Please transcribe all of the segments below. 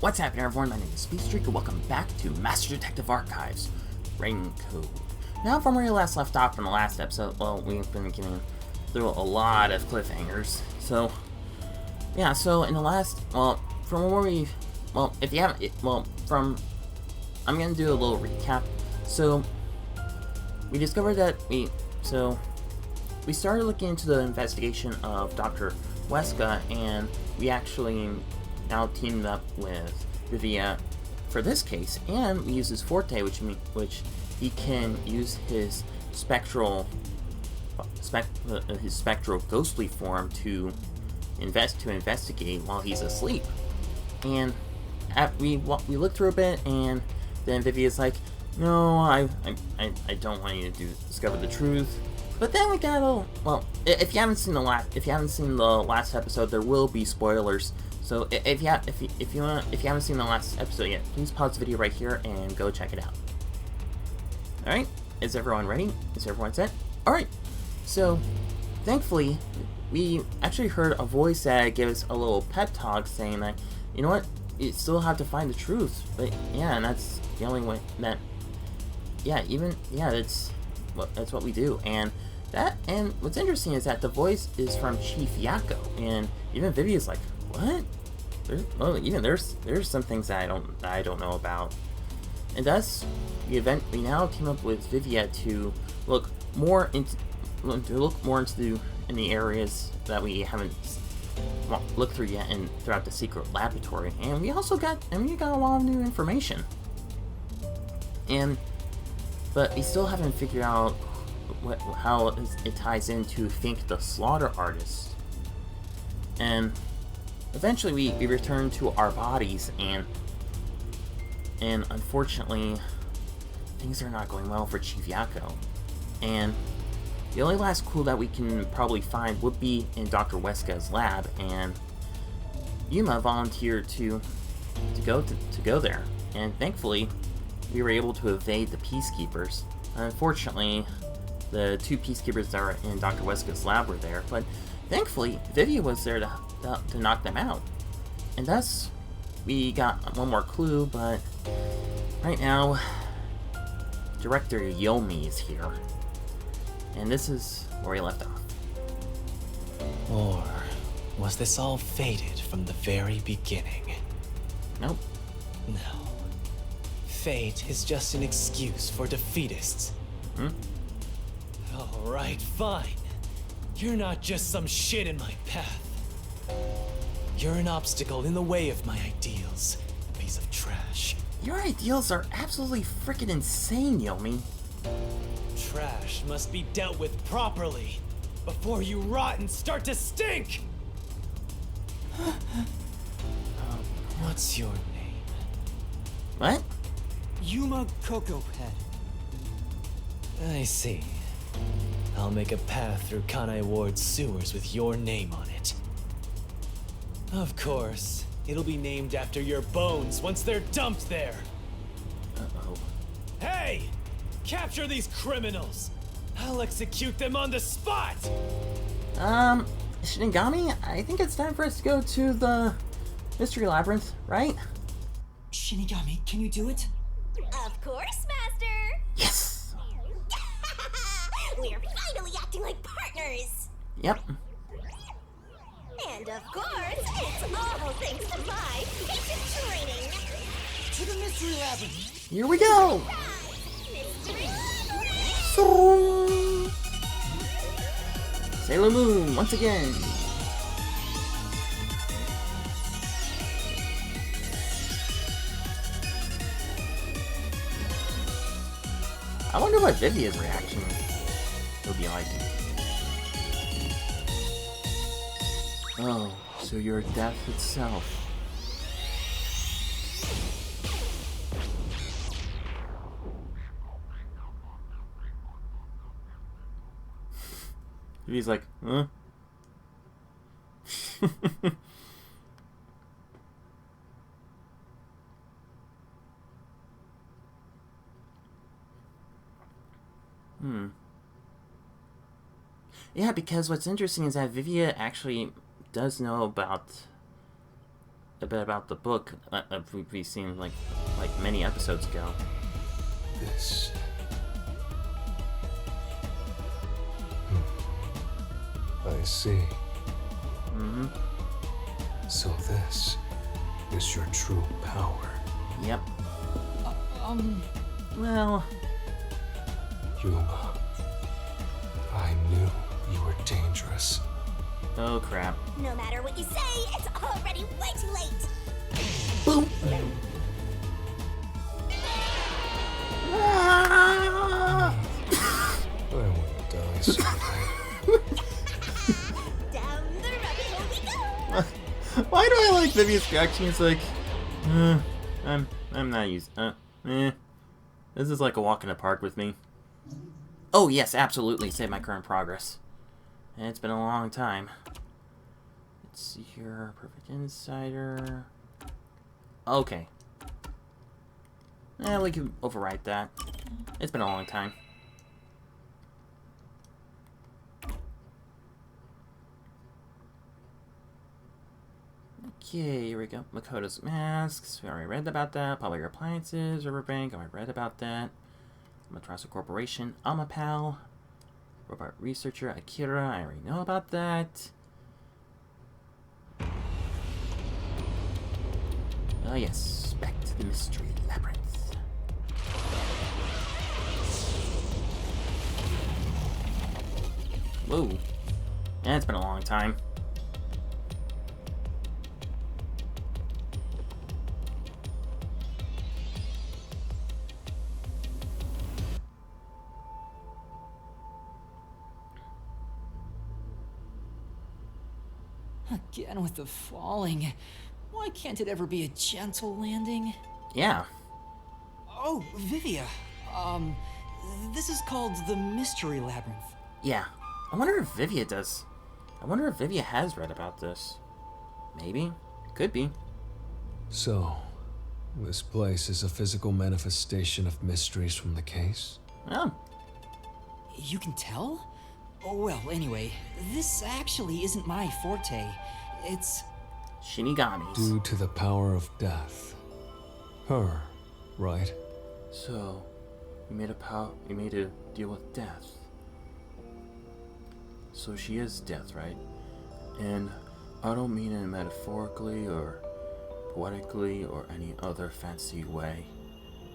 What's happening, everyone? My name is Speedstreak, and welcome back to Master Detective Archives Raincoat. Now, from where we last left off in the last episode, well, we've been getting through a lot of cliffhangers. So, yeah, so in the last, well, from where we, well, if you haven't, I'm gonna do a little recap. So, we discovered that we started looking into the investigation of Doctor Huesca, and we actually now teamed up with Vivia for this case, and we use his forte, which he can use his spectral ghostly form to investigate while he's asleep. And we looked through a bit, and then Vivia's like, "No, I don't want you to discover the truth." But then we got a well. If you haven't seen the last episode, there will be spoilers. So if you haven't seen the last episode yet, please pause the video right here and go check it out. All right, is everyone ready? Is everyone set? All right. So, thankfully, we actually heard a voice that gave us a little pep talk, saying that, you know what, you still have to find the truth. But yeah, and that's the only way that. That's what we do. And what's interesting is that the voice is from Chief Yakko, and even Vivia's like, what? There's some things that I don't know about. And thus, we now team up with Vivia to look more into the areas that we haven't looked through yet, and throughout the secret laboratory. And we got a lot of new information. But we still haven't figured out how it ties into Fink the Slaughter Artist. And eventually we return to our bodies, and unfortunately things are not going well for Chief Yakko. And the only last clue that we can probably find would be in Dr. Huesca's lab, and Yuma volunteered to go there. And thankfully we were able to evade the peacekeepers. Unfortunately, the two peacekeepers that were in Dr. Huesca's lab were there, but thankfully Vivia was there to knock them out. And thus, we got one more clue, but right now, Director Yomi is here. And this is where we left off. Or was this all fated from the very beginning? Nope. No. Fate is just an excuse for defeatists. Alright, fine. You're not just some shit in my path. You're an obstacle in the way of my ideals, a piece of trash. Your ideals are absolutely freaking insane, Yomi. Trash must be dealt with properly before you rot and start to stink! What's your name? What? Yuma Cocoa Head. I see. I'll make a path through Kanai Ward's sewers with your name on it. Of course, it'll be named after your bones once they're dumped there. Uh-oh. Hey! Capture these criminals! I'll execute them on the spot! Shinigami, I think it's time for us to go to the Mystery Labyrinth, right? Shinigami, can you do it? Of course, Master! Yes! We're finally acting like partners! Yep. And of course, it's all thanks to my patient training! To the Mystery Labyrinth! Here we go! Mystery Labyrinth! So... Sailor Moon, once again. I wonder what Vivia's reaction will be like. Oh, so you're death itself. Vivia's like, huh? Yeah, because what's interesting is that Vivia actually does know about a bit about the book we've seen like many episodes ago. This. I see. Mm-hmm. So this is your true power. Yep. Well... Yuma, I knew you were dangerous. Oh, crap. No matter what you say, it's already way too late. Boom! I want to die someday. Down the rabbit hole we go. Why do I like Vivia's reaction? It's like, I'm not used. This is like a walk in the park with me. Oh yes, absolutely. Save my current progress. It's been a long time. Let's see here. Perfect Insider. Okay. We can overwrite that. It's been a long time. Okay, here we go. Makoto's masks. We already read about that. Public appliances. Riverbank. I already read about that. Matrasso Corporation. Amapal. Robot researcher Akira. I already know about that. Oh yes, back to the Mystery Labyrinth. Whoa. Yeah, it's been a long time. Again with the falling. Why can't it ever be a gentle landing? Yeah. Oh, Vivia. This is called the Mystery Labyrinth. Yeah. I wonder if Vivia does. I wonder if Vivia has read about this. Maybe. Could be. So, this place is a physical manifestation of mysteries from the case? Oh. You can tell? Oh, well, anyway, this actually isn't my forte. It's... Shinigamis. Due to the power of death. Her, right? So, you made a deal with death. So she is death, right? And I don't mean it metaphorically or poetically or any other fancy way.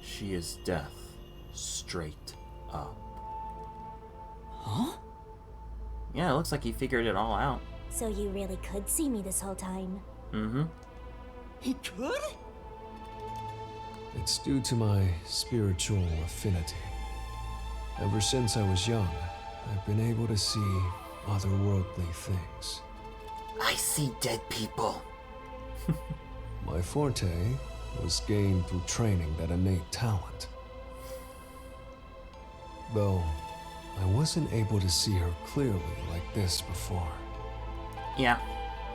She is death. Straight up. Huh? Yeah, it looks like he figured it all out. So you really could see me this whole time. Mm-hmm. He could? It's due to my spiritual affinity. Ever since I was young, I've been able to see otherworldly things. I see dead people. My forte was gained through training that innate talent. Though, I wasn't able to see her clearly like this before. Yeah.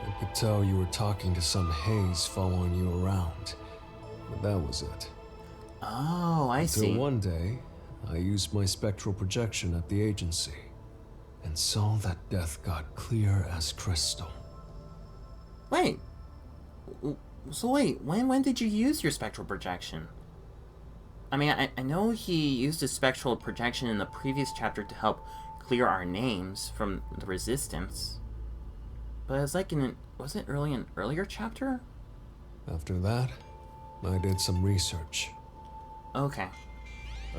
I could tell you were talking to some haze following you around, but that was it. Oh, I Until see. one day, I used my spectral projection at the agency and saw that death got clear as crystal. Wait. So wait, when did you use your spectral projection? I mean, I know he used his spectral projection in the previous chapter to help clear our names from the resistance. But it's like was it an earlier chapter? After that, I did some research. Okay.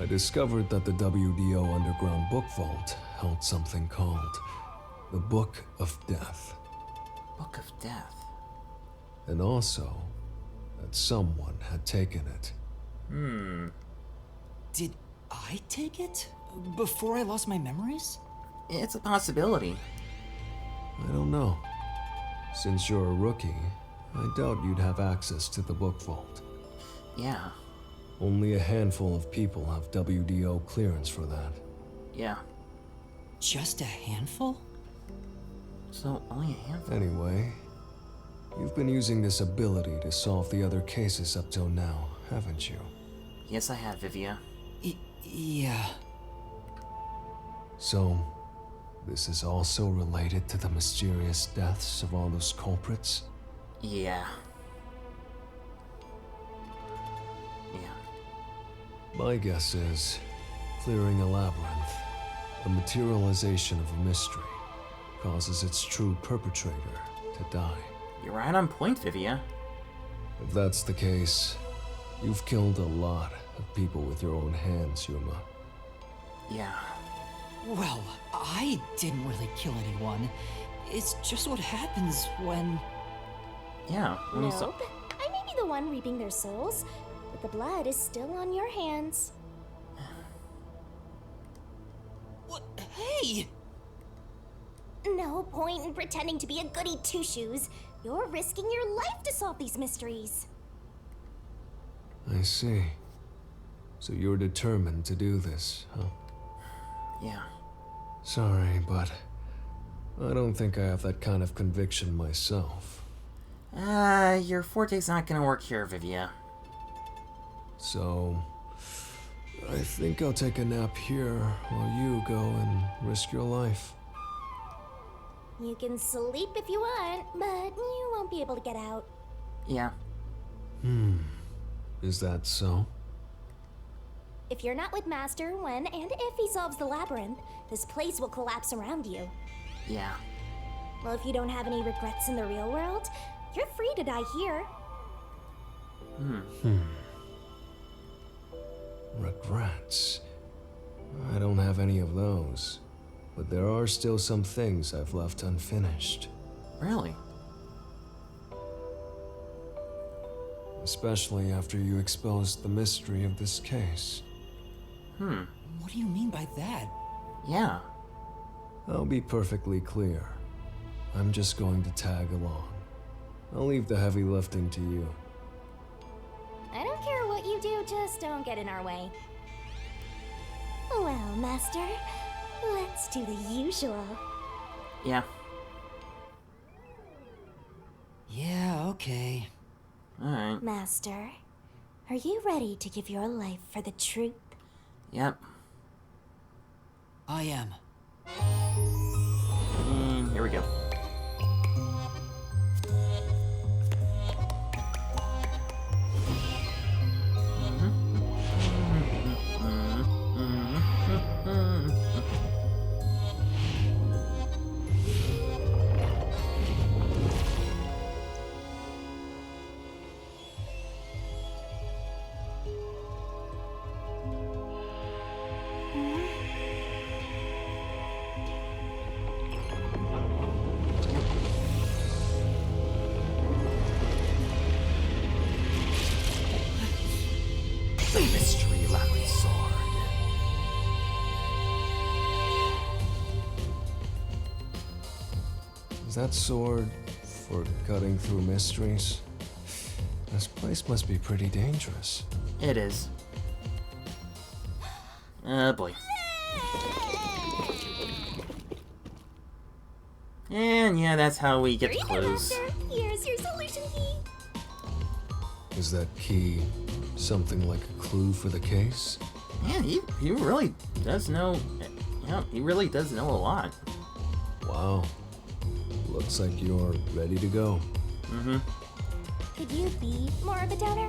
I discovered that the WDO underground book vault held something called the Book of Death. Book of Death. And also, that someone had taken it. Did I take it? Before I lost my memories? It's a possibility. I don't know. Since you're a rookie, I doubt you'd have access to the book vault. Yeah. Only a handful of people have WDO clearance for that. Yeah. Just a handful? So, only a handful. Anyway, you've been using this ability to solve the other cases up till now, haven't you? Yes, I have, Vivia. Yeah. So, this is also related to the mysterious deaths of all those culprits? Yeah. My guess is clearing a labyrinth, a materialization of a mystery, causes its true perpetrator to die. You're right on point, Vivia. If that's the case, you've killed a lot of people with your own hands, Yuma. Yeah. Well, I didn't really kill anyone. It's just what happens when... Yeah. When you saw- Nope. I may be the one reaping their souls, but the blood is still on your hands. What? Hey! No point in pretending to be a goody two-shoes. You're risking your life to solve these mysteries. I see. So you're determined to do this, huh? Yeah. Sorry, but I don't think I have that kind of conviction myself. Your forte's not gonna work here, Vivia. So, I think I'll take a nap here while you go and risk your life. You can sleep if you want, but you won't be able to get out. Yeah. Is that so? If you're not with Master when and if he solves the labyrinth, this place will collapse around you. Yeah. Well, if you don't have any regrets in the real world, you're free to die here. Regrets? I don't have any of those. But there are still some things I've left unfinished. Really? Especially after you exposed the mystery of this case. What do you mean by that? Yeah. I'll be perfectly clear. I'm just going to tag along. I'll leave the heavy lifting to you. I don't care what you do, just don't get in our way. Well, Master, let's do the usual. Yeah. Yeah, okay. Alright. Master, are you ready to give your life for the truth? Yep. I am. And here we go. The Mystery Labyrinth sword. Is that sword for cutting through mysteries? This place must be pretty dangerous. It is. Oh boy. And yeah, that's how we get the Here you go, clues. Master. Here's your solution key. Is that key something like a clue for the case? Man, he really does know. Yeah, he really does know a lot. Wow. Looks like you're ready to go. Could you be more of a doubter?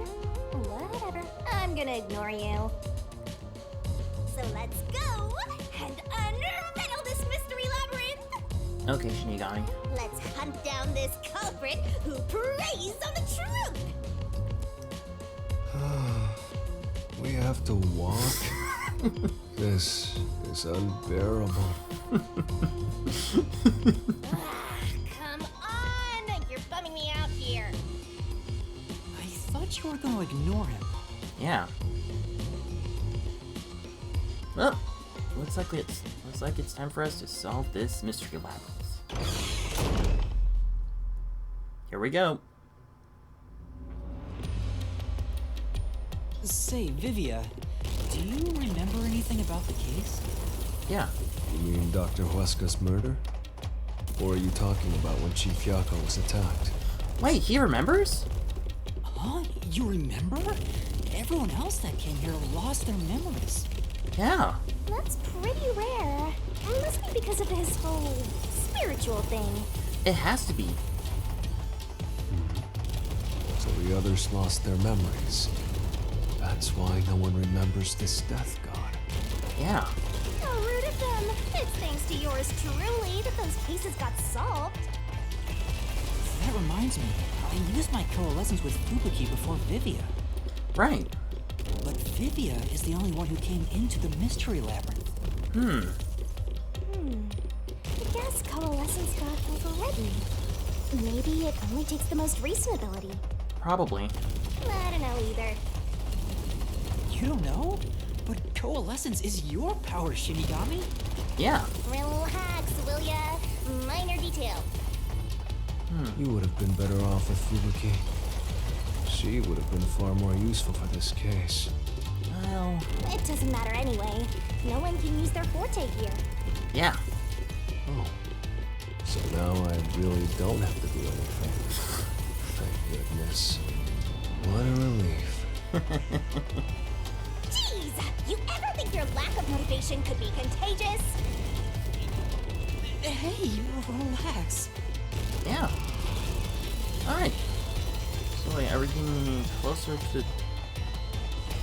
Whatever. I'm gonna ignore you. So let's go and unriddle this mystery labyrinth. Okay, Shinigami. Let's hunt down this culprit who preys on the truth. We have to walk? This is unbearable. Come on! You're bumming me out here. I thought you were gonna ignore him. Yeah. Well, looks like it's time for us to solve this mystery labyrinth. Here we go. Say, Vivia, do you remember anything about the case? Yeah. You mean Doctor Huesca's murder? Or are you talking about when Chief Yako was attacked? Wait, he remembers? Huh? You remember? Everyone else that came here lost their memories. Yeah. That's pretty rare. It must be because of his whole spiritual thing. It has to be. So the others lost their memories. That's why no one remembers this death god. Yeah. How rude of them. It's thanks to yours truly that those cases got solved. That reminds me, I used my coalescence with Fubuki before Vivia. Right. But Vivia is the only one who came into the Mystery Labyrinth. I guess coalescence got overridden. Maybe it only takes the most recent ability. Probably. I don't know either. You don't know? But coalescence is your power, Shinigami. Yeah. Relax, will ya? Minor detail. You would have been better off with Fubuki. She would have been far more useful for this case. Well, It doesn't matter anyway. No one can use their forte here. yeah. Oh. So now I really don't have to do anything. Thank goodness. What a relief. Jeez, you ever think your lack of motivation could be contagious? Hey, relax. Yeah. Alright. So wait, are we getting closer to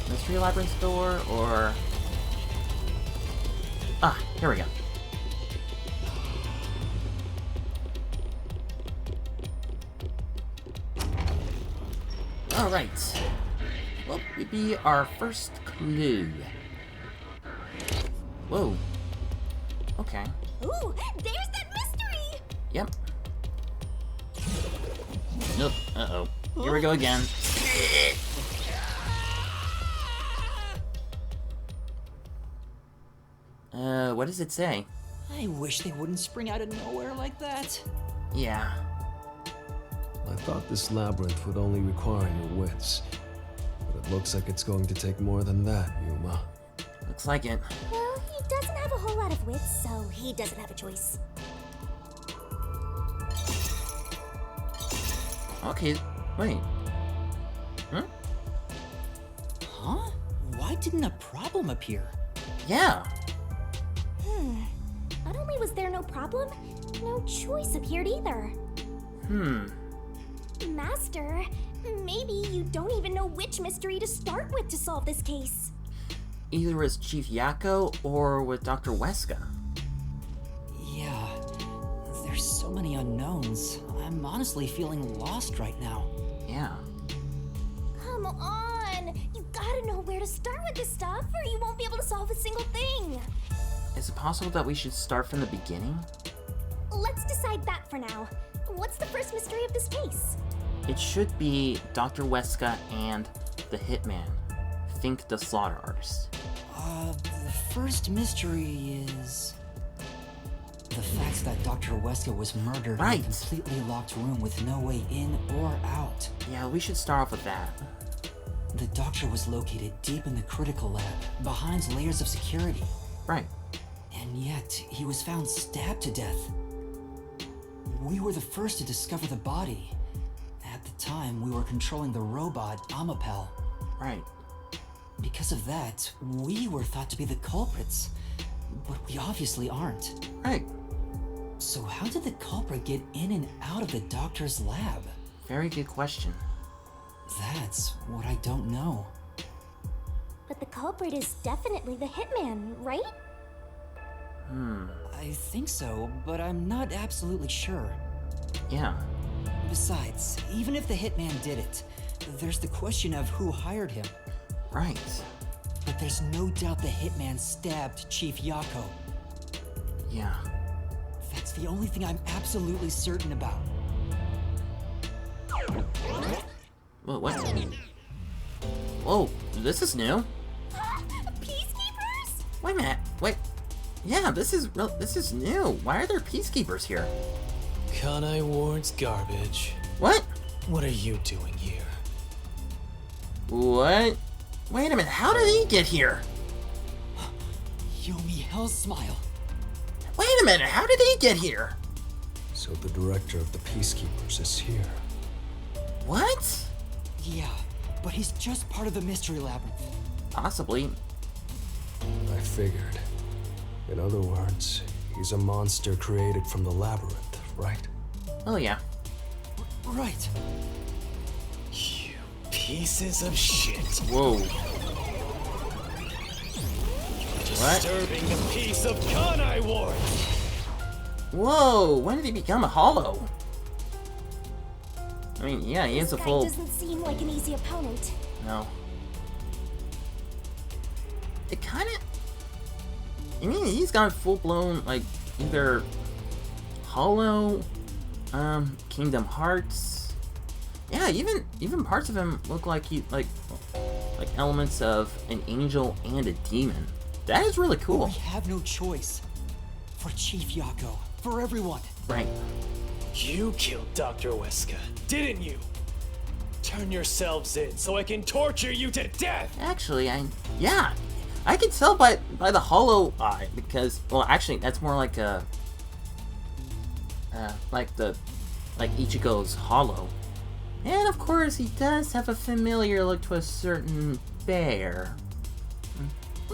Mystery Labyrinth door, or... Ah, here we go. Alright. What would be our first clue? Whoa. Okay. Ooh, there's that mystery! Yep. Nope. Uh-oh. Here we go again. What does it say? I wish they wouldn't spring out of nowhere like that. Yeah. I thought this labyrinth would only require your wits. But it looks like it's going to take more than that, Yuma. Looks like it. Well, he doesn't have a whole lot of wits, so he doesn't have a choice. Okay, wait. Hmm? Huh? Why didn't a problem appear? Yeah. Not only was there no problem, no choice appeared either. Master, maybe you don't even know which mystery to start with to solve this case. Either with Chief Yako or with Doctor Huesca. Yeah, there's so many unknowns. I'm honestly feeling lost right now. Yeah. Come on! You gotta know where to start with this stuff, or you won't be able to solve a single thing. Is it possible that we should start from the beginning? Let's decide that for now. What's the first mystery of this case? It should be Dr. Huesca and the Hitman, Think the Slaughter Artist. The first mystery is... the fact that Dr. Huesca was murdered Right. in a completely locked room with no way in or out. Yeah, we should start off with that. The doctor was located deep in the critical lab, behind layers of security. Right. And yet, he was found stabbed to death. We were the first to discover the body. At the time, we were controlling the robot, Amapel. Right. Because of that, we were thought to be the culprits. But we obviously aren't. Right. So how did the culprit get in and out of the doctor's lab? Very good question. That's what I don't know. But the culprit is definitely the hitman, right? I think so, but I'm not absolutely sure. Yeah. Besides, even if the hitman did it, there's the question of who hired him. Right. But there's no doubt the hitman stabbed Chief Yako. Yeah. That's the only thing I'm absolutely certain about. Whoa, what? Whoa, this is new. Peacekeepers? Wait a minute. Wait. Yeah, this is new. Why are there peacekeepers here? Kanai Ward's garbage. What? What are you doing here? What? Wait a minute, how did he get here? Yomi Hell's Smile. Wait a minute, how did he get here? So the director of the Peacekeepers is here. What? Yeah, but he's just part of the Mystery Labyrinth. Possibly. I figured. In other words, he's a monster created from the labyrinth, right? Oh yeah. Right. You Pieces of shit. Whoa. Disturbing the peace of Kanai Ward. Whoa, when did he become a hollow? I mean, yeah, he is a This guy full... doesn't seem like an easy opponent. No. It kinda... I mean, he's got full-blown, like, either hollow, Kingdom Hearts. Yeah, even parts of him look like he, like elements of an angel and a demon. That is really cool. We have no choice. For Chief Yako. For everyone. Right. You killed Dr. Huesca, didn't you? Turn yourselves in so I can torture you to death! Actually, yeah, I can tell by the hollow eye because, well, actually, that's more like a, like Ichigo's hollow. And of course, he does have a familiar look to a certain bear.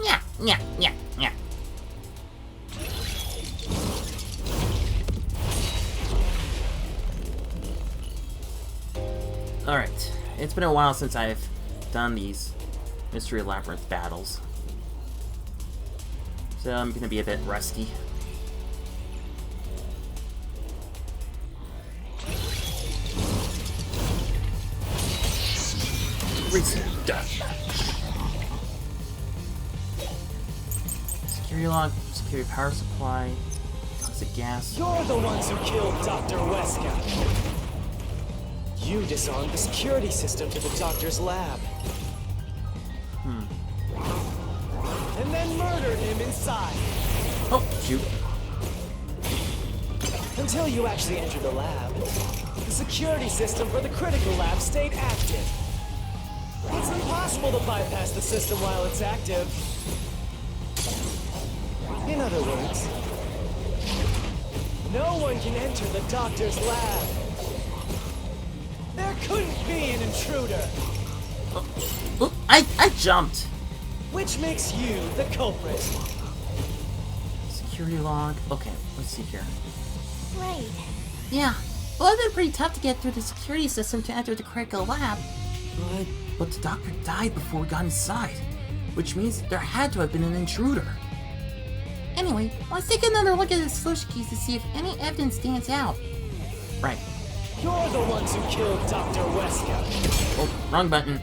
Yeah, yeah, yeah, yeah. Alright, it's been a while since I've done these Mystery Labyrinth battles, so I'm gonna be a bit rusty. Recent deathmatch. Security log, security power supply, toxic gas. You're the ones who killed Dr. Huesca. You disarmed the security system to the doctor's lab. And then murdered him inside. Oh, shoot. Until you actually entered the lab, the security system for the critical lab stayed active. It's impossible to bypass the system while it's active. In other words, no one can enter the doctor's lab. There couldn't be an intruder. Oh, I jumped. Which makes you the culprit. Security log. Okay, let's see here. Right. Yeah, well, it's been pretty tough to get through the security system to enter the critical lab. But the doctor died before we got inside, which means there had to have been an intruder. Anyway, let's take another look at the solution keys to see if any evidence stands out. Right. You're the ones who killed Dr. Huesca. Oh, wrong button.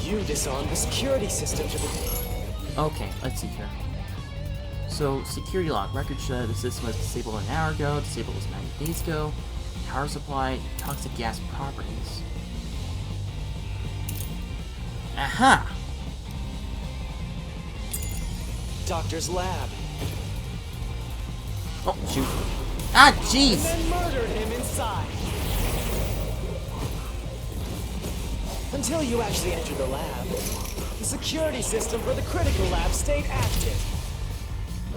You disarmed the security system to the... Okay, let's see here. So, security log. Record show the system was disabled an hour ago, disabled was 90 days ago. Power supply, toxic gas properties. Aha! Doctor's lab. Oh, shoot. Ah, And jeez! then murdered him inside. Until you actually entered the lab, the security system for the critical lab stayed active.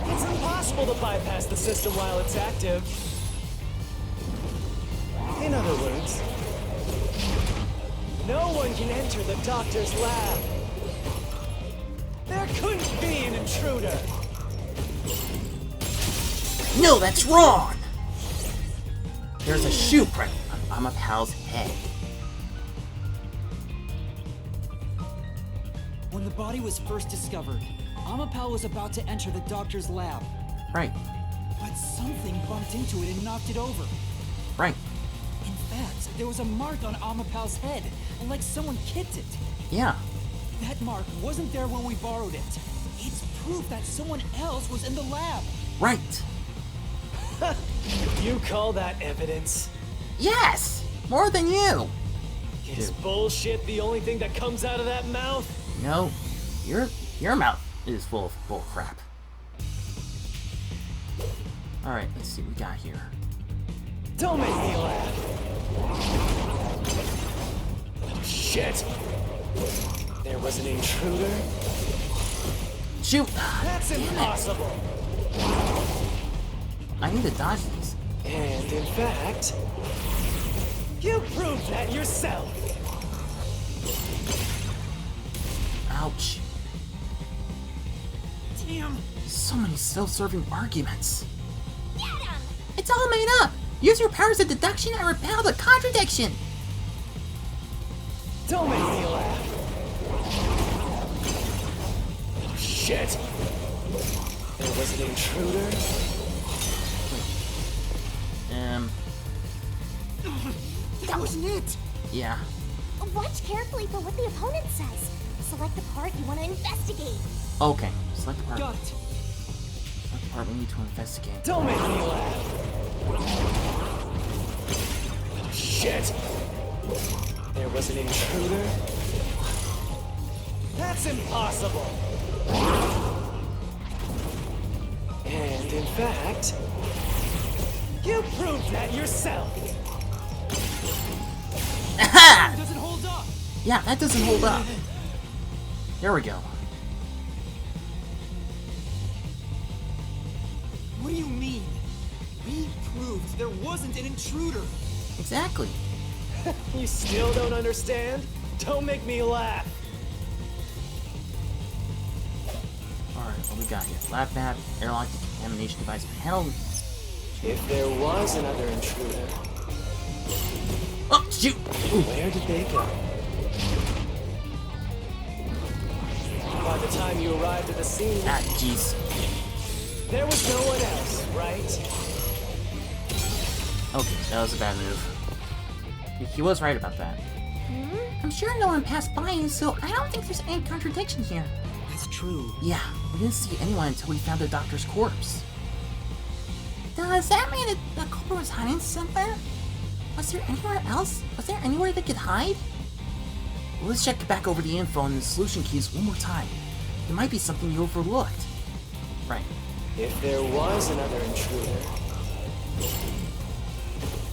It's impossible to bypass the system while it's active. In other words, no one can enter the doctor's lab. There couldn't be an intruder. No, that's wrong! There's a shoe print on my pal's head. When the body was first discovered, Amapel was about to enter the doctor's lab. Right, But something bumped into it and knocked it over. right. In fact, there was a mark on Amapel's head, like someone kicked it. Yeah. That mark wasn't there when we borrowed it. It's proof that someone else was in the lab. Right. You call that evidence? Yes! More than you! Is bullshit the only thing that comes out of that mouth? No, your mouth is full of bull crap. Alright, let's see what we got here. Don't make me laugh. Oh, shit! There was an intruder? Shoot! That's impossible! I need to dodge these. And in fact, you proved that yourself! Ouch. Damn. So many self-serving arguments. Get him! It's all made up! Use your powers of deduction and repel the contradiction! Don't make me laugh. Shit! There was an intruder? That wasn't it! Yeah. Watch carefully for what the opponent says. Select the part you want to investigate. Okay. Select the part. Got it. Select the part we need to investigate. Don't make me laugh. Shit! There was an intruder? That's impossible! And in fact, you proved that yourself! Aha! Doesn't hold up! Yeah, that doesn't hold up. There we go. What do you mean? We proved there wasn't an intruder! Exactly. You still don't understand? Don't make me laugh! Alright, what we got here? Lab map, airlock decontamination device panel. If there was another intruder, Oh, shoot! Ooh. where did they go? By the time you arrived at the scene, Ah, jeez. there was no one else, right? Okay, that was a bad move. He was right about that. I'm sure no one passed by you, so I don't think there's any contradiction here. That's true. Yeah, we didn't see anyone until we found the doctor's corpse. Does that mean that the culprit was hiding somewhere? Was there anywhere else? Was there anywhere they could hide? Well, let's check back over the info and the solution keys one more time. There might be something you overlooked. Right. If there was another intruder,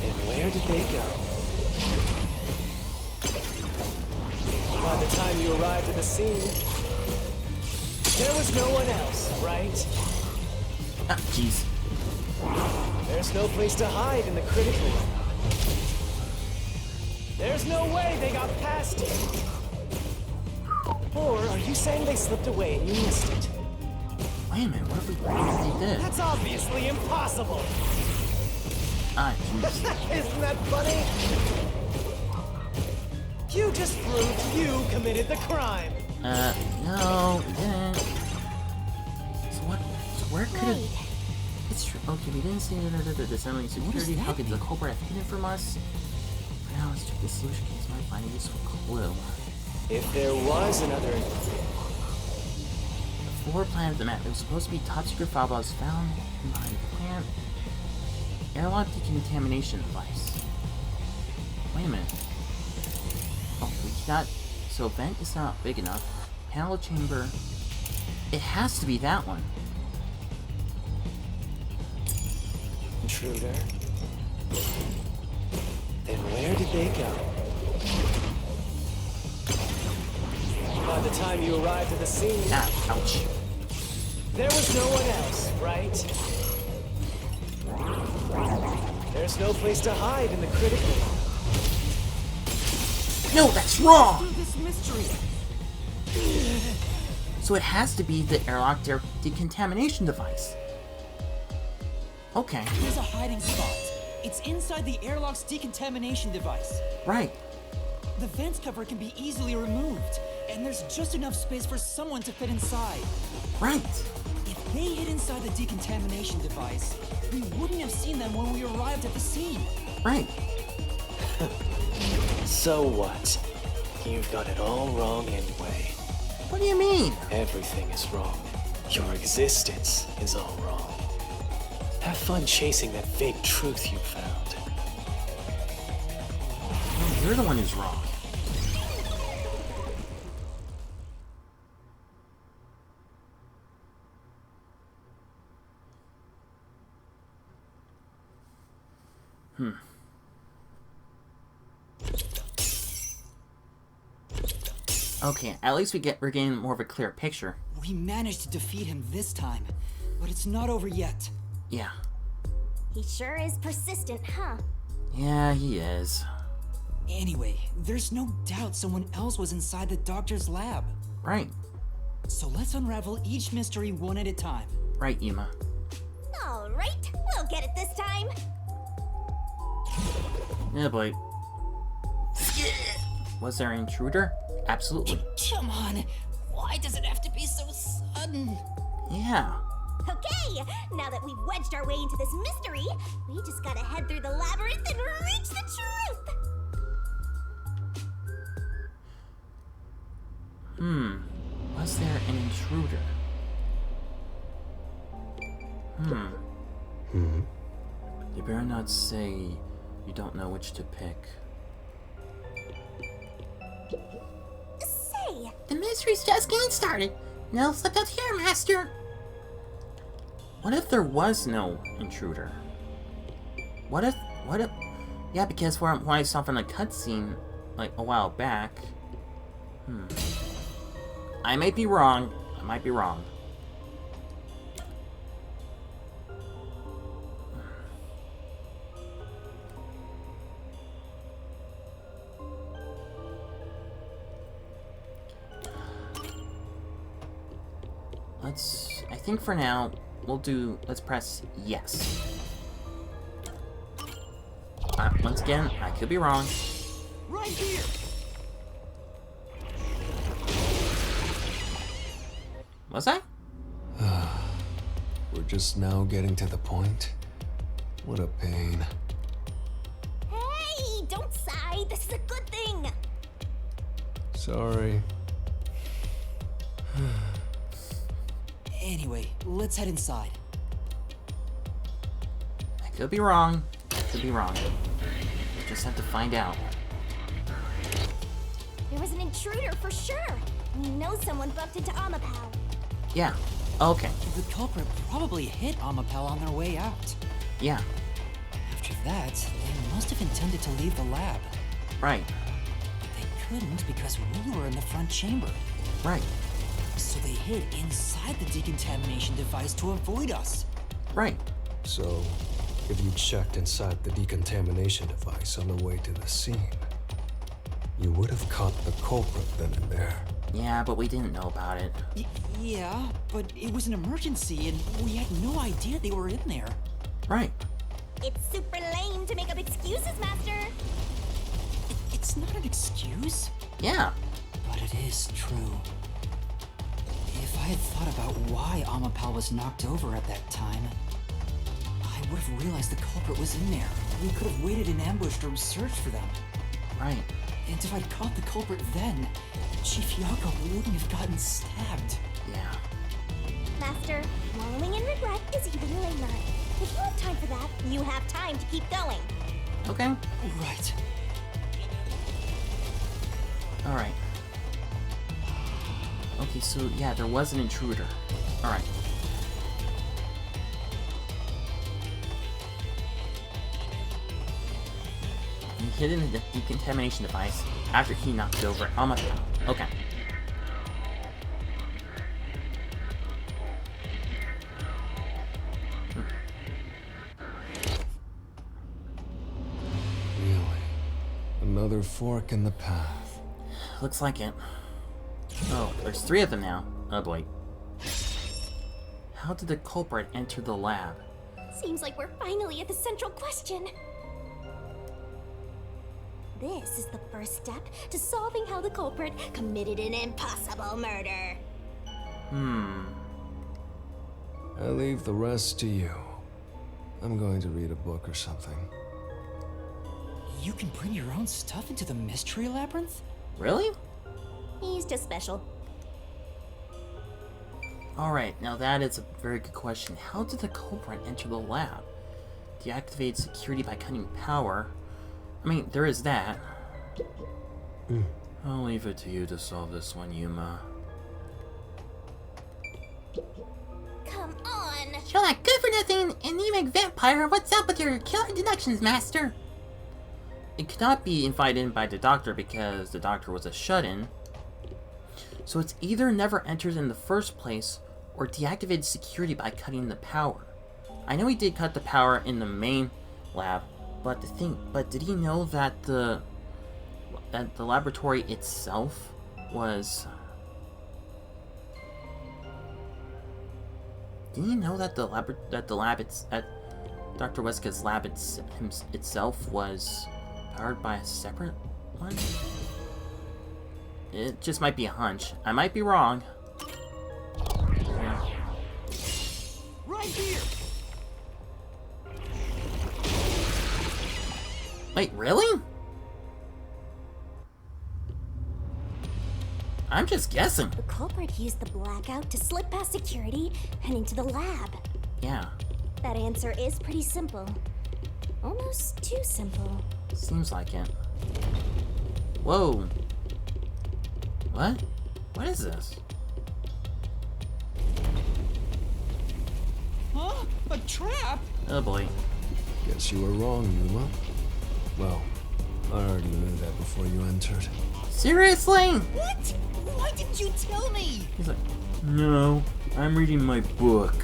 then where did they go? By the time you arrived at the scene, there was no one else, right? Ah, jeez. There's no place to hide in the critical room. There's no way they got past you. Or are you saying they slipped away and you missed it? Wait a minute, what if we did? That's obviously impossible. Ah, jeez. Isn't that funny? You just proved you committed the crime. No, we didn't. So what? So where could it? Wait. It's true. Okay, we didn't see the disseminating security. How could the culprit have hidden from us? For now, let's check the solution case. Might find a useful clue. If there was another... The floor plan of the map. It was supposed to be top secret file, but was found behind the plant. Airlock decontamination device. Wait a minute. Oh, we got. So vent is not big enough. Panel chamber. It has to be that one. Intruder. Then where did they go? By the time you arrived at the scene, Ah, ouch. there was no one else, right? There's no place to hide in the critical room. No, that's wrong! Through this mystery! So it has to be the airlock decontamination device. Okay, There's a hiding spot. It's inside the airlock's decontamination device. right. The vent cover can be easily removed, and there's just enough space for someone to fit inside. Right. If they hid inside the decontamination device, we wouldn't have seen them when we arrived at the scene. Right. So what? You've got it all wrong anyway. What do you mean? Everything is wrong. Your existence is all wrong. Have fun chasing that fake truth you found. No, you're the one who's wrong. Okay, at least we're getting more of a clear picture. We managed to defeat him this time, but it's not over yet. Yeah. He sure is persistent, huh? Yeah, he is. Anyway, there's no doubt someone else was inside the doctor's lab. Right. So let's unravel each mystery one at a time. Right, Yuma. All right, we'll get it this time. Yeah, boy. Was there an intruder? Absolutely. Come on, why does it have to be so sudden? Yeah. Okay, now that we've wedged our way into this mystery, we just gotta head through the labyrinth and reach the truth! Was there an intruder? You better not say you don't know which to pick. Say, The mystery's just getting started. No slip up here, Master. What if there was no intruder? What if, yeah, because when I saw from the cutscene, like, a while back, I might be wrong, I think for now, let's press yes. Once again, I could be wrong. Right here! Was I? We're just now getting to the point. What a pain. hey, don't sigh, this is a good thing! Sorry. Anyway, let's head inside. I could be wrong. Just have to find out. There was an intruder for sure. We know someone bumped into Amapal. Yeah. Okay. The culprit probably hit Amapel on their way out. Yeah. After that, they must have intended to leave the lab. Right. But they couldn't because we were in the front chamber. Right. So they hid inside the decontamination device to avoid us. Right. So, if you checked inside the decontamination device on the way to the scene, you would have caught the culprit then and there. Yeah, but we didn't know about it. Yeah, but it was an emergency and we had no idea they were in there. Right. It's super lame to make up excuses, Master. It's not an excuse, Yeah. but it is true. If I had thought about why Amapal was knocked over at that time, I would have realized the culprit was in there. We could have waited in ambush or searched for them. Right. And if I'd caught the culprit then, Chief Yako wouldn't have gotten stabbed. Yeah. Master, wallowing in regret is even a late night. If you have time for that, you have time to keep going. Okay. Right. Alright. Okay, so yeah, there was an intruder. Alright. He hid in the decontamination device after he knocked over Amapal. Okay. Really? Another fork in the path. Looks like it. Oh, there's 3 of them now. Oh boy. How did the culprit enter the lab? Seems like we're finally at the central question. This is the first step to solving how the culprit committed an impossible murder. I leave the rest to you. I'm going to read a book or something. You can bring your own stuff into the Mystery Labyrinth? Really? He's just special. Alright, now that is a very good question. How did the culprit enter the lab? Deactivate security by cutting power. I mean, there is that. I'll leave it to you to solve this one, Yuma. Come on! You're not good for nothing, anemic vampire. What's up with your killer deductions, Master? It could not be invited by the Doctor because the Doctor was a shut-in. So it's either never entered in the first place or deactivated security by cutting the power. I know he did cut the power in the main lab, but did he know that the laboratory itself was... Did he know that that Dr. Huesca's lab, 'itself, Dr. Huesca's lab, 'itself, Dr. Huesca's lab, 'itself, was, Dr. Huesca's lab, 'itself, was powered by a separate one? Did he know that the Dr. Huesca's lab itself was powered by a separate one? Did he know that the lab, that the lab itself was It just might be a hunch. I might be wrong. Yeah. Right here. Wait, really? I'm just guessing. The culprit used the blackout to slip past security and into the lab. Yeah, That answer is pretty simple. Almost too simple. seems like it. Whoa. What? What is this? Huh? A trap? Oh boy. Guess you were wrong, Yuma. Well, I already knew that before you entered. Seriously? What? Why didn't you tell me? He's like, no, I'm reading my book.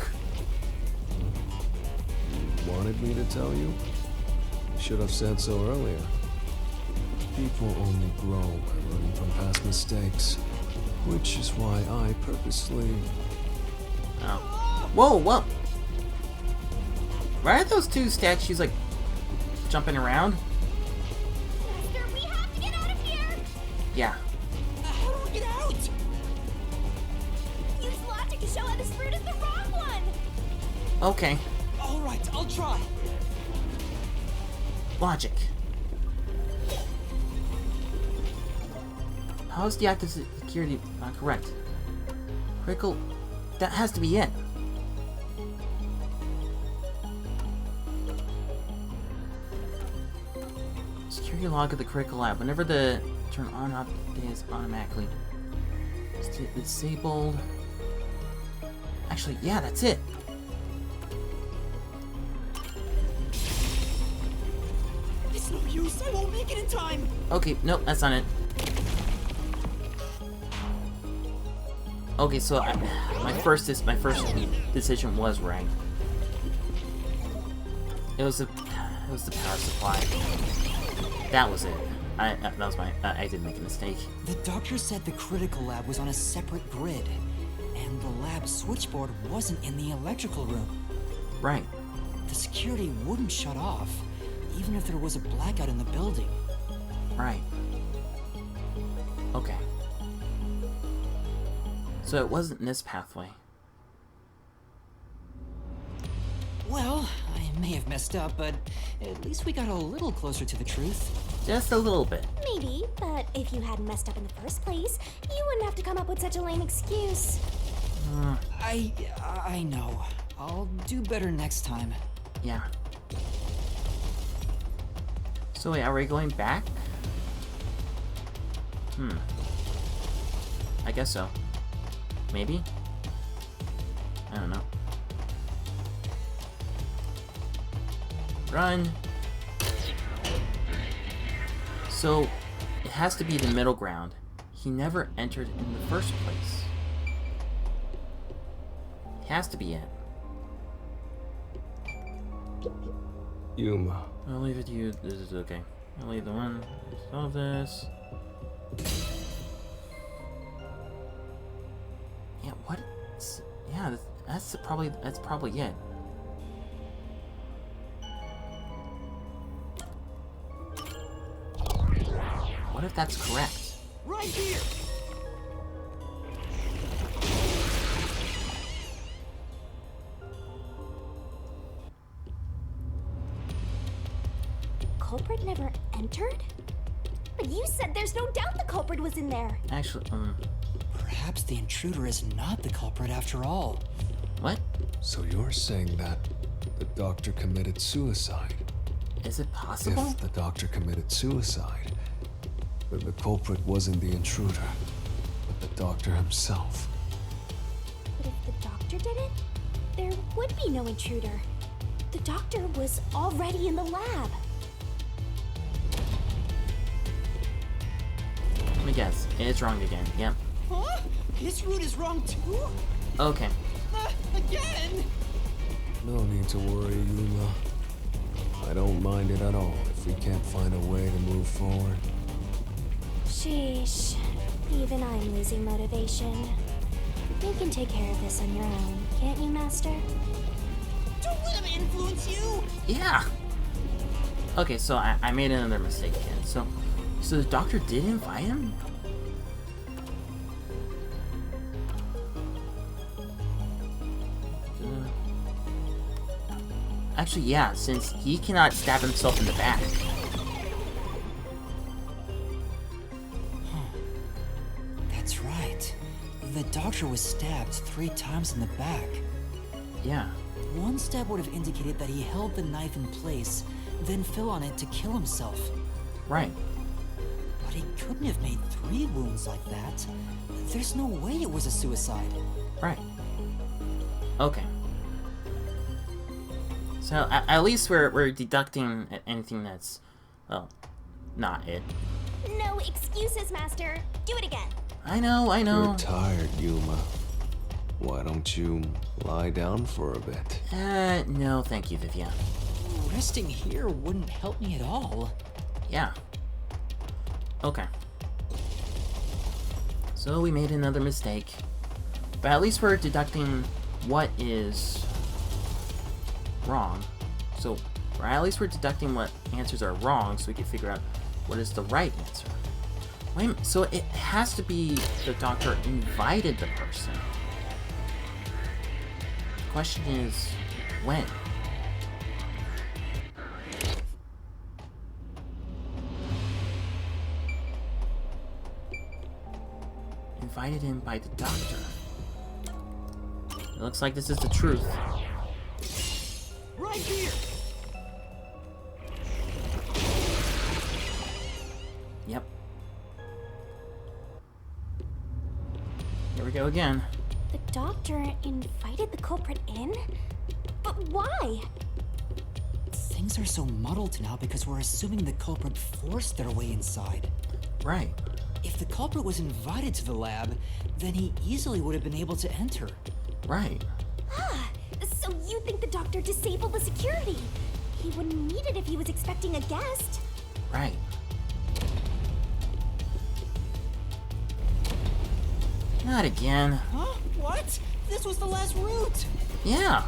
You wanted me to tell you? You should have said so earlier. People only grow by learning from past mistakes, which is why I purposely... Oh. Whoa, whoa. Why are those two statues like jumping around? Master, we have to get out of here! Yeah. How do we get out? Use logic to show how this route is the wrong one! Okay. All right, I'll try. Logic. How is the active security not correct? Critical. That has to be it. Security log of the critical lab. Whenever the turn on up is automatically disabled. Actually, yeah, that's it. It's no use. I won't make it in time. Okay, nope, that's not it. Okay, so my first decision was right. It was the power supply. That was it. That was my. I did make a mistake. The doctor said the critical lab was on a separate grid, and the lab switchboard wasn't in the electrical room. Right. The security wouldn't shut off, even if there was a blackout in the building. Right. Okay. So it wasn't this pathway. Well, I may have messed up, but at least we got a little closer to the truth. Just a little bit. Maybe, but if you hadn't messed up in the first place, you wouldn't have to come up with such a lame excuse. I know. I'll do better next time. Yeah. So wait, are we going back? I guess so. Maybe? I don't know. Run! So, it has to be the middle ground. He never entered in the first place. It has to be it. Yuma. I'll leave it to you. This is okay. I'll leave the one. Solve this. Yeah, what? Yeah, that's probably it. What if that's correct? Right here! Culprit never entered? But you said there's no doubt the culprit was in there. Actually, Perhaps the intruder is not the culprit after all. what? So you're saying that the doctor committed suicide? Is it possible? If the doctor committed suicide, then the culprit wasn't the intruder, but the doctor himself. But if the doctor did it, there would be no intruder. The doctor was already in the lab. Let me guess. It's wrong again. Yep. Huh? This route is wrong too? Okay. Again? No need to worry, Yuma. I don't mind it at all if we can't find a way to move forward. Sheesh. Even I'm losing motivation. You can take care of this on your own, can't you, Master? Don't let him influence you! Yeah. Okay, so I made another mistake again. So the doctor did invite him? actually, yeah, since he cannot stab himself in the back. That's right. The doctor was stabbed 3 times in the back. Yeah, One stab would have indicated that he held the knife in place, then fell on it to kill himself. right. But he couldn't have made 3 wounds like that. There's no way it was a suicide. Right. Okay. So at least we're deducting anything that's, well, not it. No excuses, Master. Do it again. I know. You're tired, Yuma. Why don't you lie down for a bit? No, thank you, Vivia. Resting here wouldn't help me at all. Yeah. Okay. So we made another mistake. But at least we're deducting what is wrong. So, or at least we're deducting what answers are wrong so we can figure out what is the right answer. Wait, so it has to be the doctor invited the person. The question is, when? Invited in by the doctor. It looks like this is the truth. Right here! Yep. Here we go again. The doctor invited the culprit in? But why? Things are so muddled now because we're assuming the culprit forced their way inside. Right. If the culprit was invited to the lab, then he easily would have been able to enter. Right. Ah, so you think the doctor disabled the security? He wouldn't need it if he was expecting a guest. Right. Not again. Huh? What? This was the last route! Yeah.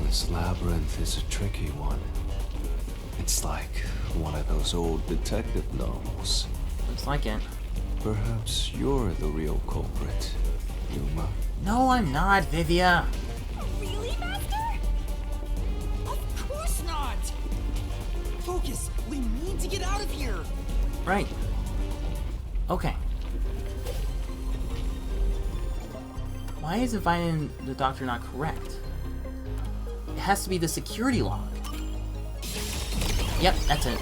This labyrinth is a tricky one. It's like one of those old detective novels. Looks like it. Perhaps you're the real culprit, Yuma. No, I'm not, Vivia. Really, Master? Of course not! Focus! We need to get out of here! Right. Okay. Why is inviting the doctor not correct? It has to be the security log. Yep, that's it.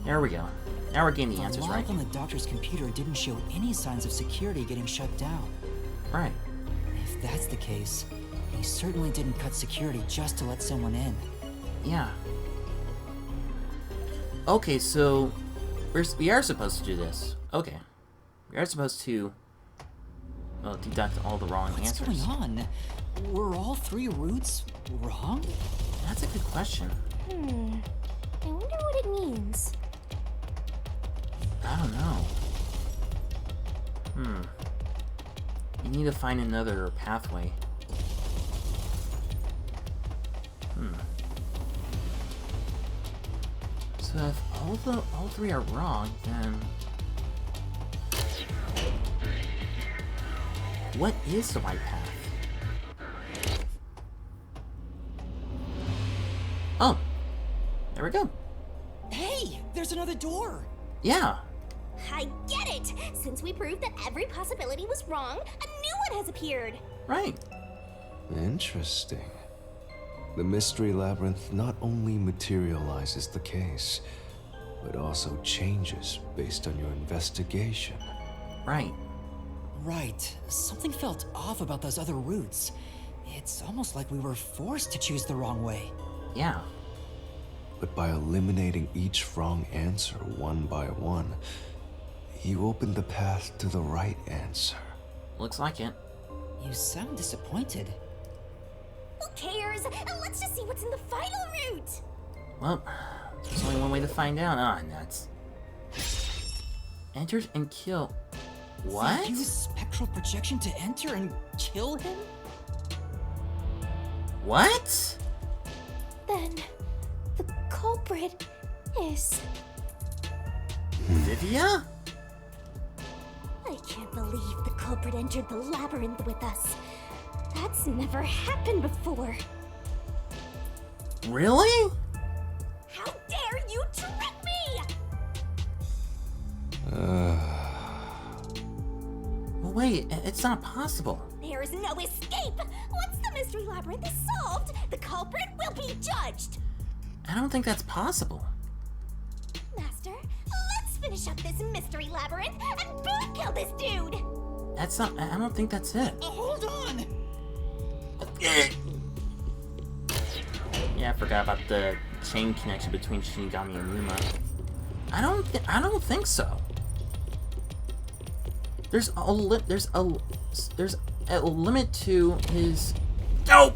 There we go. Now we're getting the answers log right. on the doctor's computer didn't show any signs of security getting shut down. Right. If that's the case, he certainly didn't cut security just to let someone in. Yeah. Okay, so we are supposed to do this. Okay. We are supposed to, well, deduct all the wrong What's answers. going on? Were all 3 routes wrong? That's a good question. I wonder what it means. I don't know. You need to find another pathway. So if all 3 are wrong, then what is the right path? Oh, there we go. Hey, there's another door! Yeah. I get it! Since we proved that every possibility was wrong, a new one has appeared! Right. Interesting. The Mystery Labyrinth not only materializes the case, but also changes based on your investigation. Right. Right. Something felt off about those other routes. It's almost like we were forced to choose the wrong way. Yeah. But by eliminating each wrong answer one by one, you opened the path to the right answer. Looks like it. You sound disappointed. Who cares? Let's just see what's in the final route! Well, there's only one way to find out. Ah, nuts. Entered and kill. What? They use spectral projection to enter and kill him? What? Then, the culprit is... Vivia? I can't believe the culprit entered the labyrinth with us. That's never happened before. Really? How dare you trick me! Well, wait, it's not possible. There is no escape! Once the Mystery Labyrinth is solved, the culprit will be judged! I don't think that's possible. Master, let's finish up this Mystery Labyrinth and boom kill this dude! That's not. I don't think that's it. Hold on! Yeah, I forgot about the chain connection between Shinigami and Yuma. I don't think so. There's a limit to his. Oh!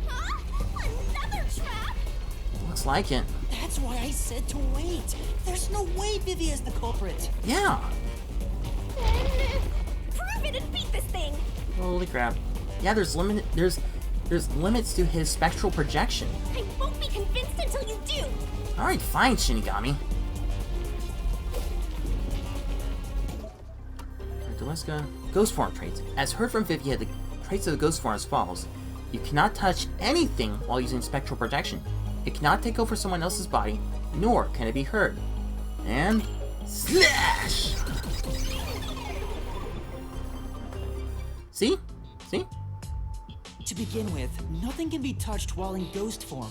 Huh? Another trap? Looks like it. That's why I said to wait. There's no way Vivia is the culprit. Yeah. Then prove it and beat this thing! Holy crap. Yeah, there's limits to his spectral projection. I won't be convinced until you do! Alright, fine, Shinigami. Doctor Huesca. Ghost form traits. As heard from Vivia, the traits of the ghost form as follows. You cannot touch anything while using spectral projection. It cannot take over someone else's body, nor can it be hurt. And slash! See? See? To begin with, nothing can be touched while in ghost form.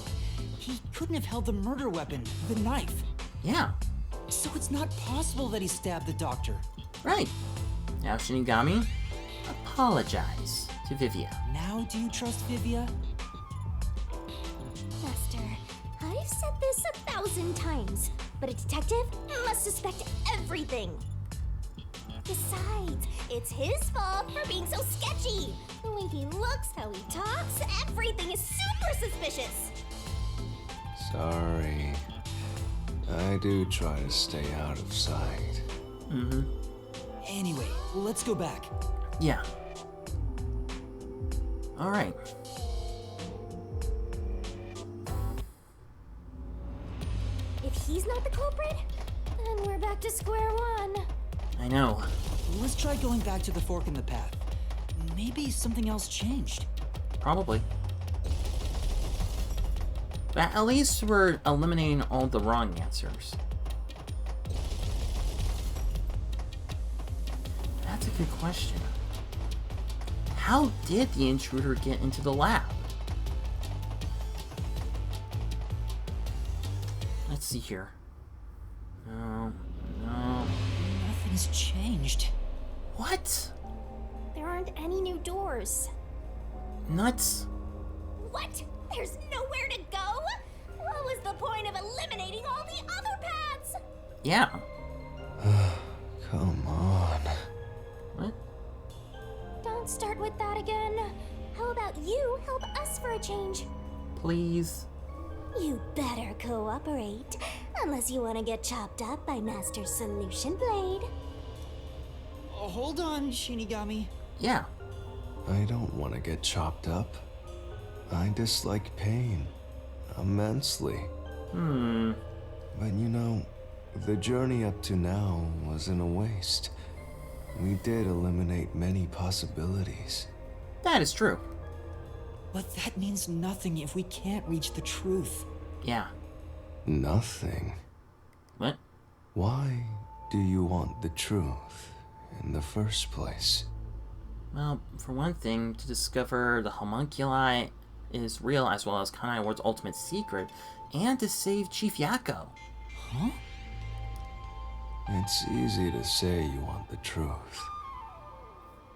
He couldn't have held the murder weapon, the knife. Yeah. So it's not possible that he stabbed the doctor. Right. Now, Shinigami, apologize to Vivia. Now do you trust Vivia? Master, I've said this 1,000 times, but a detective must suspect everything. Besides, it's his fault for being so sketchy. The way he looks, how he talks, everything is super suspicious. Sorry. I do try to stay out of sight. Mm-hmm. Anyway, let's go back. Yeah. Alright. If he's not the culprit, then we're back to square one. I know. Let's try going back to the fork in the path. Maybe something else changed. Probably. But at least we're eliminating all the wrong answers. That's a good question. How did the intruder get into the lab? Let's see here. No. Nothing's changed. What? There aren't any new doors. Nuts. What? There's nowhere to go? What was the point of eliminating all the other paths? Yeah. Come on. What? Don't start with that again. How about you help us for a change? Please. You better cooperate, unless you want to get chopped up by Master Solution Blade. Hold on, Shinigami. Yeah. I don't want to get chopped up. I dislike pain immensely. But you know, the journey up to now wasn't a waste. We did eliminate many possibilities. That is true. But that means nothing if we can't reach the truth. Yeah. Nothing. What? Why do you want the truth in the first place? Well, for one thing, to discover the homunculi is real as well as Kanai Ward's ultimate secret, and to save Chief Yakko. Huh? It's easy to say you want the truth.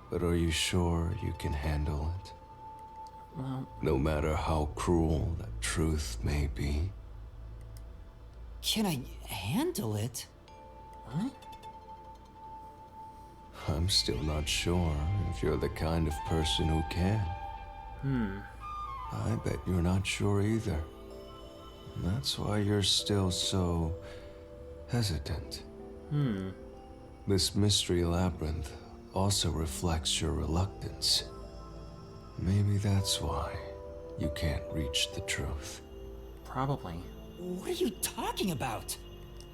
But are you sure you can handle it? Well, No matter how cruel that truth may be. Can I handle it? what? I'm still not sure if you're the kind of person who can. I bet you're not sure either. That's why you're still so hesitant. This Mystery Labyrinth also reflects your reluctance. Maybe that's why you can't reach the truth. Probably. What are you talking about?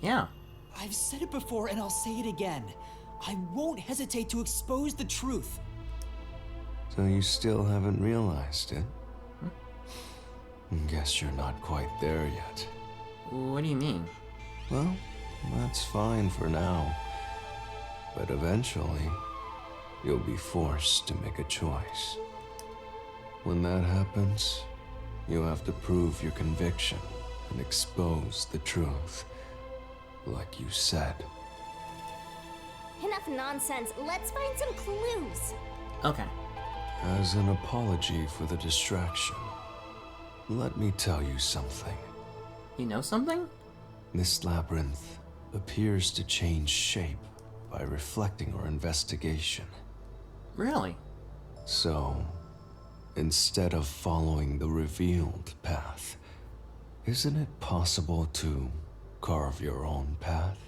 Yeah. I've said it before and I'll say it again. I won't hesitate to expose the truth. So you still haven't realized it? Guess you're not quite there yet. What do you mean? Well, that's fine for now. But eventually, you'll be forced to make a choice. When that happens, you have to prove your conviction and expose the truth, like you said. Enough nonsense. Let's find some clues. Okay. As an apology for the distraction, let me tell you something. You know something? This labyrinth appears to change shape by reflecting our investigation. Really? So, instead of following the revealed path, isn't it possible to carve your own path?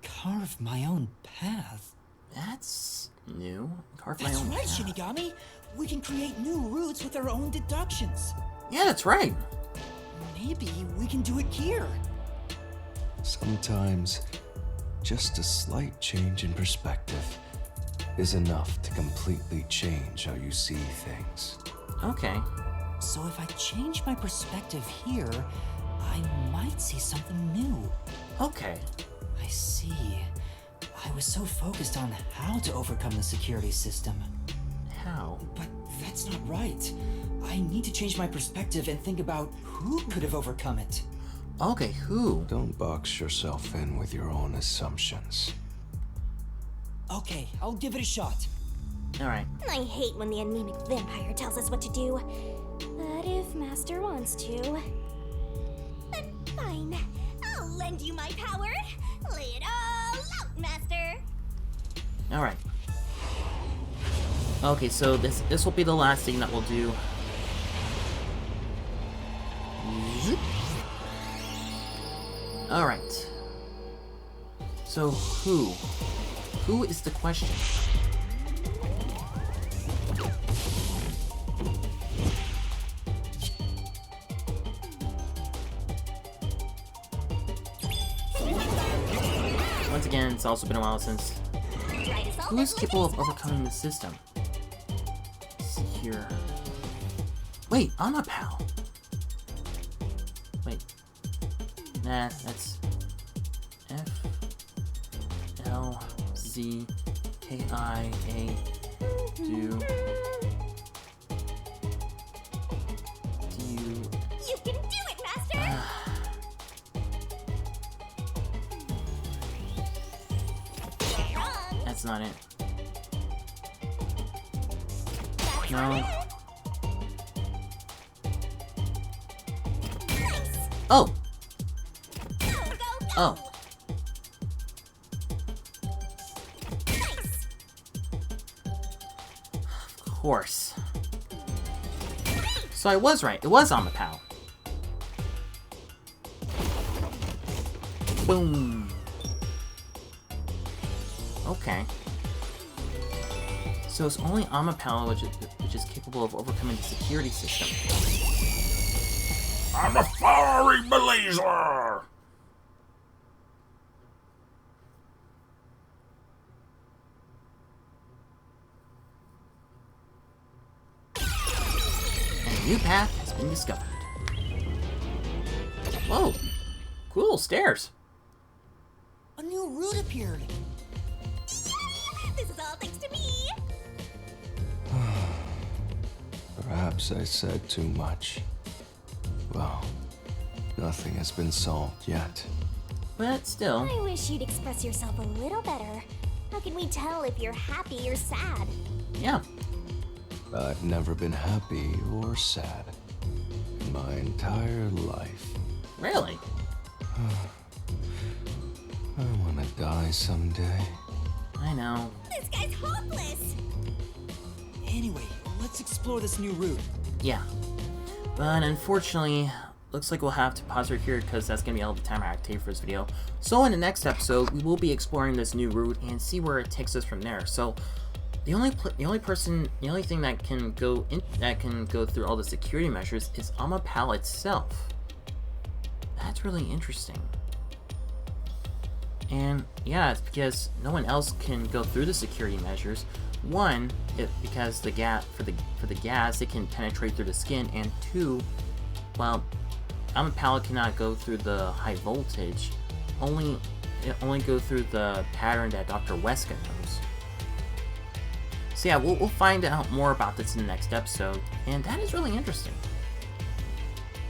Carve my own path? That's new. Carve my That's own right, path. Shinigami! We can create new routes with our own deductions. Yeah, that's right. Maybe we can do it here. Sometimes, just a slight change in perspective is enough to completely change how you see things. Okay. So if I change my perspective here, I might see something new. Okay. I see. I was so focused on how to overcome the security system. How? But that's not right. I need to change my perspective and think about who could have overcome it. Okay, who? Don't box yourself in with your own assumptions. Okay, I'll give it a shot. Alright. I hate when the anemic vampire tells us what to do. But if Master wants to... Then fine. I'll lend you my power. Lay it all out, Master. Alright. Okay, so this will be the last thing that we'll do. Zoop. Alright. So who? Who is the question? Once again, it's also been a while since. Try to solve Who is this capable of limit. overcoming the system? Let's see here. Wait, I'm a pal. Wait. Nah, that's F L Z K I A do you You can do it, Master! Wrong. That's not it. That's No. not it. Nice. Oh! Go, go, go. Oh. Nice. Of course. So I was right. It was on the PAL. Boom. Okay. So it's only Amapal which is capable of overcoming the security system. I'm a fiery blazer! And a new path has been discovered. Whoa! Cool stairs. A new route appeared. This is all thanks to me. Perhaps I said too much. Well, nothing has been solved yet. But still. I wish you'd express yourself a little better. How can we tell if you're happy or sad? Yeah. I've never been happy or sad in my entire life. Really? I want to die someday. I know. This guy's hopeless. Anyway, let's explore this new route. Yeah. But unfortunately, looks like we'll have to pause right here because that's going to be all the time I have to take for this video. So in the next episode, we will be exploring this new route and see where it takes us from there. So the only thing that can go through all the security measures is Amapal itself. That's really interesting. And yeah, it's because no one else can go through the security measures. One, because the gas for the gas, it can penetrate through the skin, and two, well, Amapala cannot go through the high voltage. It only goes through the pattern that Doctor Huesca knows. So yeah, we'll find out more about this in the next episode, and that is really interesting.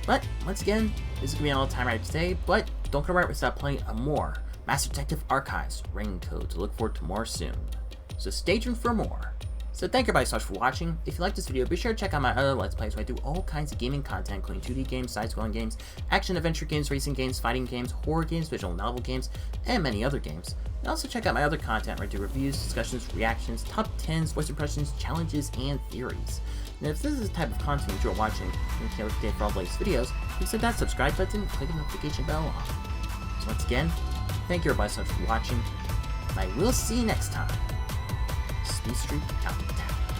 But once again, this is gonna be all the time right today. But don't go right without playing more Master Detective Archives Rain Code to look forward to more soon. So stay tuned for more. So thank you everybody so much for watching. If you like this video, be sure to check out my other Let's Plays where I do all kinds of gaming content, including 2D games, side-scrolling games, action-adventure games, racing games, fighting games, horror games, visual novel games, and many other games. And also check out my other content where I do reviews, discussions, reactions, top 10s, voice impressions, challenges, and theories. And if this is the type of content you're watching and you can't wait to for all the latest videos, please hit that subscribe button and click the notification bell on. So once again, thank you everybody so much for watching, and I will see you next time. Speedstreak out.